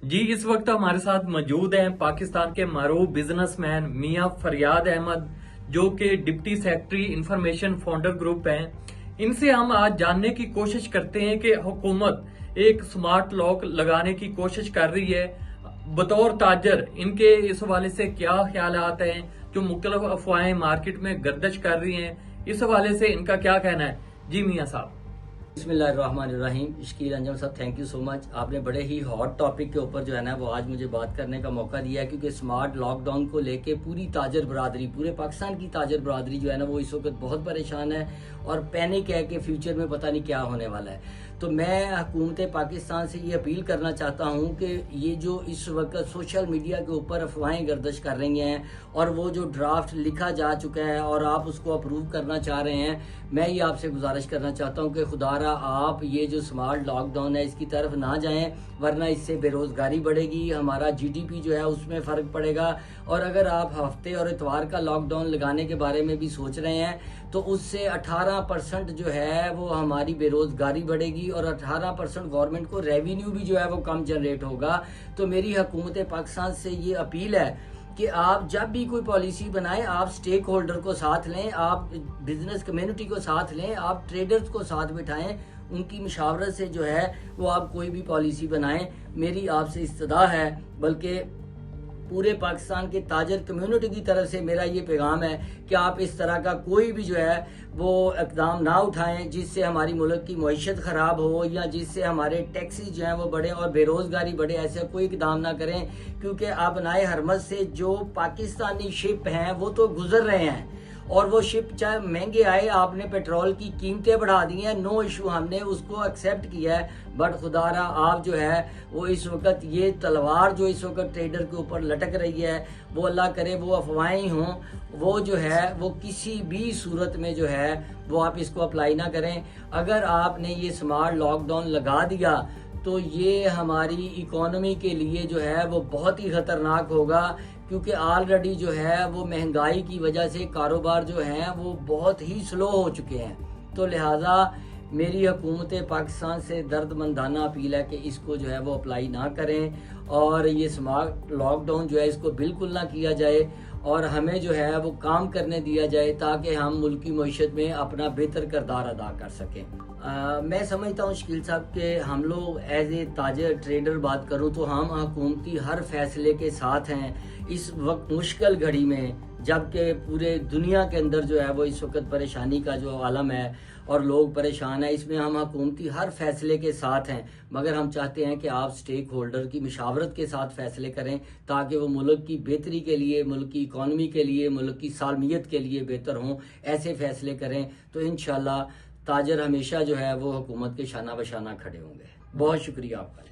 जी इस वक्त हमारे साथ मौजूद हैं पाकिस्तान के मरूफ बिजनेसमैन मियां फरियाद अहमद, जो कि deputy secretary information founder group हैं। इनसे हम आज जानने की कोशिश करते हैं कि हुकूमत एक स्मार्ट लॉक लगाने की कोशिश कर रही है। बतौर ताजर इनके इस हवाले से क्या ख्यालात हैं, जो मुख्तलिफ अफवाहें मार्केट में गर्दिश कर रही हैं, इस हवाले से इनका क्या कहना है। जी मियां साहब। बिस्मिल्लाहिर्रहमानिर्रहीम। शकील अंजम साहब, थैंक यू सो मच। आपने बड़े ही हॉट टॉपिक के ऊपर जो है ना वो आज मुझे बात करने का मौका दिया है, क्योंकि स्मार्ट लॉकडाउन को लेके पूरी ताजर बरादरी, पूरे पाकिस्तान की ताजर बरादरी जो है ना वो इस वक्त बहुत परेशान है और पैनिक है कि फ्यूचर में पता नहीं क्या होने वाला है। तो मैं हुकूमत पाकिस्तान से ये अपील करना चाहता हूँ कि ये जो इस वक्त सोशल मीडिया के ऊपर अफवाहें गर्दिश कर रही हैं और वो जो ड्राफ्ट लिखा जा चुका है और आप उसको अप्रूव करना चाह रहे हैं, मैं ये आपसे गुजारिश करना चाहता हूँ कि खुदारा आप ये जो स्मार्ट लॉकडाउन है इसकी तरफ ना जाएं, वरना इससे बेरोजगारी बढ़ेगी, हमारा जीडीपी जो है उसमें फ़र्क पड़ेगा। और अगर आप हफ्ते और इतवार का लॉकडाउन लगाने के बारे में भी सोच रहे हैं तो उससे 18% जो है वो हमारी बेरोजगारी बढ़ेगी और 18% गवर्नमेंट को रेवेन्यू भी जो है वो कम जनरेट होगा। तो मेरी हुकूमत पाकिस्तान से ये अपील है कि आप जब भी कोई पॉलिसी बनाएं, आप स्टेक होल्डर को साथ लें, आप बिजनेस कम्युनिटी को साथ लें, आप ट्रेडर्स को साथ बिठाएं, उनकी मशावरत से जो है वो आप कोई भी पॉलिसी बनाएं। मेरी आपसे इस्तदा है, बल्कि पूरे पाकिस्तान के ताजर कम्युनिटी की तरफ से मेरा ये पैगाम है कि आप इस तरह का कोई भी जो है वो इकदाम ना उठाएं जिससे हमारी मुल्क की मईशत ख़राब हो या जिससे हमारे टैक्सेस जो हैं वो बढ़े और बेरोज़गारी बढ़े। ऐसा कोई इकदाम ना करें, क्योंकि अब नाए हरमत से जो पाकिस्तानी शिप हैं वो तो गुजर रहे हैं और वो शिप चाहे महंगे आए, आपने पेट्रोल की कीमतें बढ़ा दी हैं, नो इशू, हमने उसको एक्सेप्ट किया है। बट खुदारा आप जो है वो इस वक्त ये तलवार जो इस वक्त ट्रेडर के ऊपर लटक रही है, वो अल्लाह करे वो अफवाहें हों, वो जो है वो किसी भी सूरत में जो है वो आप इसको अप्लाई ना करें। अगर आपने ये स्मार्ट लॉकडाउन लगा दिया तो ये हमारी इकोनॉमी के लिए जो है वो बहुत ही ख़तरनाक होगा, क्योंकि ऑलरेडी जो है वो महंगाई की वजह से कारोबार जो हैं वो बहुत ही स्लो हो चुके हैं। तो लिहाजा मेरी हुकूमत पाकिस्तान से दर्दमंदाना अपील है कि इसको जो है वो अप्लाई ना करें और ये स्मार्ट लॉकडाउन जो है इसको बिल्कुल ना किया जाए और हमें जो है वो काम करने दिया जाए ताकि हम मुल्क की मईशत में अपना बेहतर किरदार अदा कर सकें। मैं समझता हूँ शकील साहब कि हम लोग एज ए ताजर ट्रेडर बात करूँ तो हम हुकूमती हर फैसले के साथ हैं इस वक्त मुश्किल घड़ी में, जबकि पूरे दुनिया के अंदर जो है वो इस वक्त परेशानी का जो आलम है और लोग परेशान हैं, इसमें हम हुकूमती हर फैसले के साथ हैं। मगर हम चाहते हैं कि आप स्टेक होल्डर की मशावरत के साथ फैसले करें ताकि वो मुल्क की बेहतरी के लिए, मुल्क की इकॉनमी के लिए, मुल्क की सालमियत के लिए बेहतर हों। ऐसे फैसले करें तो इंशाल्लाह ताजर हमेशा जो है वो हुकूमत के शाना बशाना खड़े होंगे। बहुत शुक्रिया आपका।